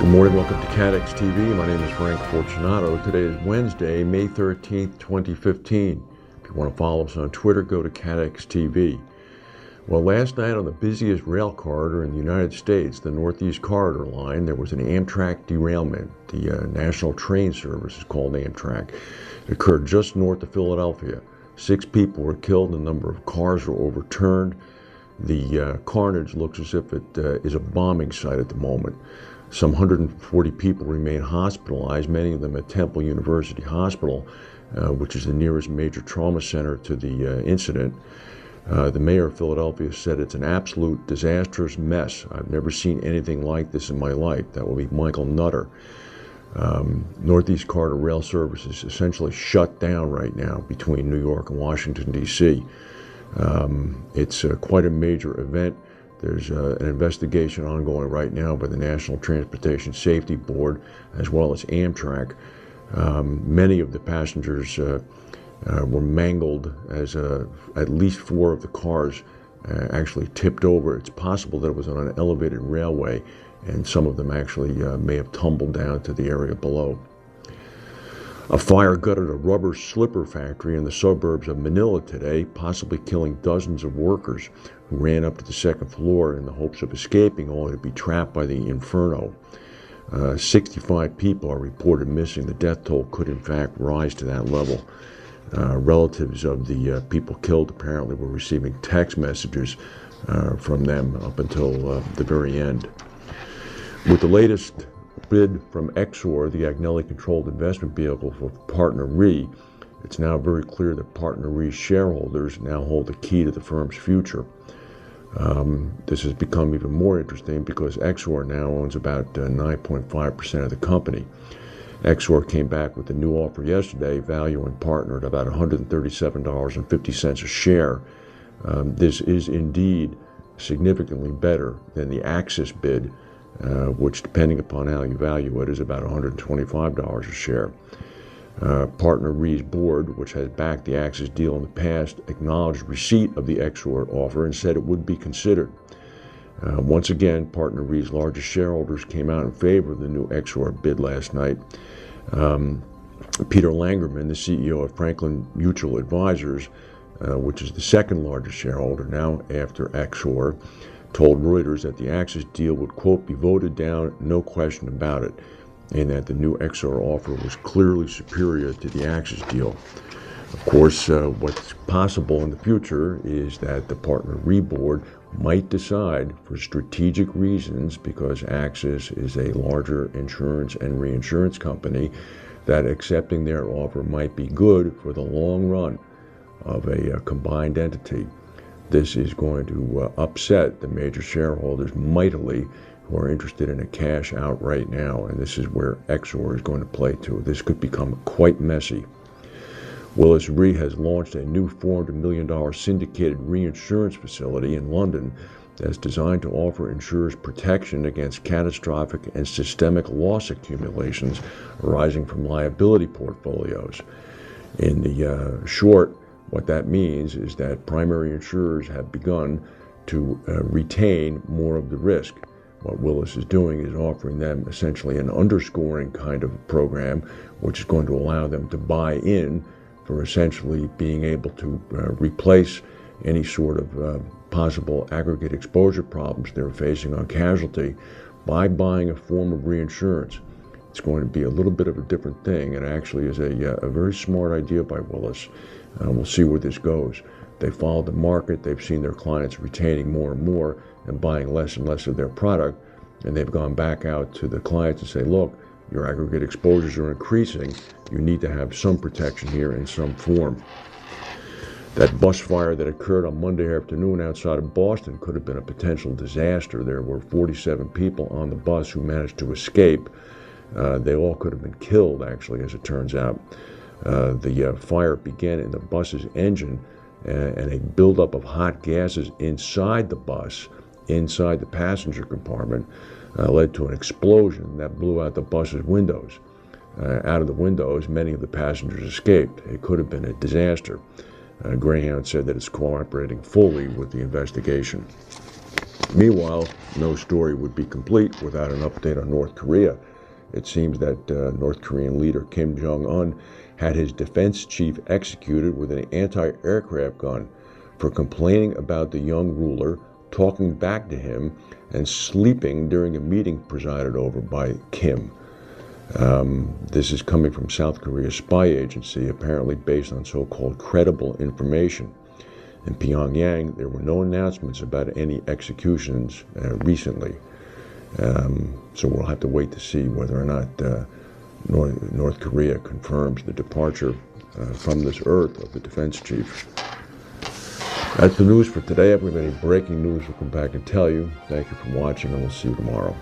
Good morning, welcome to Catex TV. My name is Frank Fortunato. Today is Wednesday, May 13th, 2015. If you want to follow us on Twitter, go to Catex TV. Well, last night on the busiest rail corridor in the United States, the Northeast Corridor line, there was an Amtrak derailment. The national train service is called Amtrak. It occurred just north of Philadelphia. 6 people were killed, a number of cars were overturned. The carnage looks as if it is a bombing site at the moment. Some 140 people remain hospitalized, many of them at Temple University Hospital, which is the nearest major trauma center to the incident. The mayor of Philadelphia said it's an absolute disastrous mess. I've never seen anything like this in my life. That will be Michael Nutter. Northeast Corridor rail service is essentially shut down right now between New York and Washington, D.C. It's quite a major event. There's an investigation ongoing right now by the National Transportation Safety Board, as well as Amtrak. Many of the passengers were mangled as at least 4 of the cars actually tipped over. It's possible that it was on an elevated railway, and some of them actually may have tumbled down to the area below. A fire gutted a rubber slipper factory in the suburbs of Manila today, possibly killing dozens of workers who ran up to the 2nd floor in the hopes of escaping, only to be trapped by the inferno. 65 people are reported missing. The death toll could in fact rise to that level. Relatives of the people killed apparently were receiving text messages from them up until the very end. With the latest bid from Exor, the Agnelli-controlled investment vehicle for PartnerRe, it's now very clear that PartnerRe shareholders now hold the key to the firm's future. This has become even more interesting because Exor now owns about 9.5% of the company. Exor came back with a new offer yesterday, valuing Partner at about $137.50 a share. This is indeed significantly better than the Axis bid, which, depending upon how you value it, is about $125 a share. PartnerRe's board, which has backed the Axis deal in the past, acknowledged receipt of the Exor offer and said it would be considered. Once again, PartnerRe's largest shareholders came out in favor of the new Exor bid last night. Peter Langerman, the CEO of Franklin Mutual Advisors, which is the 2nd largest shareholder now after Exor, told Reuters that the Axis deal would, quote, be voted down, no question about it, and that the new Exor offer was clearly superior to the Axis deal. Of course, what's possible in the future is that the PartnerRe board might decide, for strategic reasons, because Axis is a larger insurance and reinsurance company, that accepting their offer might be good for the long run of a combined entity. This is going to upset the major shareholders mightily who are interested in a cash out right now, and this is where Exor is going to play to. This could become quite messy. Willis Re has launched a new $400 million syndicated reinsurance facility in London that's designed to offer insurers protection against catastrophic and systemic loss accumulations arising from liability portfolios. In the short, what that means is that primary insurers have begun to retain more of the risk. What Willis is doing is offering them essentially an underscoring kind of program, which is going to allow them to buy in for essentially being able to replace any sort of possible aggregate exposure problems they're facing on casualty by buying a form of reinsurance. It's going to be a little bit of a different thing, and actually is a very smart idea by Willis. We'll see where this goes. They followed the market. They've seen their clients retaining more and more and buying less and less of their product, and they've gone back out to the clients and say, look, your aggregate exposures are increasing. You need to have some protection here in some form. That bus fire that occurred on Monday afternoon outside of Boston could have been a potential disaster. There were 47 people on the bus who managed to escape. They all could have been killed, actually, as it turns out. The fire began in the bus's engine, and a buildup of hot gases inside the bus, inside the passenger compartment, led to an explosion that blew out the bus's windows. Out of the windows, many of the passengers escaped. It could have been a disaster. Greyhound said that it's cooperating fully with the investigation. Meanwhile, no story would be complete without an update on North Korea. It seems that North Korean leader Kim Jong-un had his defense chief executed with an anti-aircraft gun for complaining about the young ruler, talking back to him, and sleeping during a meeting presided over by Kim. This is coming from South Korea's spy agency, apparently based on so-called credible information. In Pyongyang, there were no announcements about any executions recently. So we'll have to wait to see whether or not North Korea confirms the departure from this earth of the defense chief. That's the news for today. If we have any breaking news, we'll come back and tell you. Thank you for watching, and we'll see you tomorrow.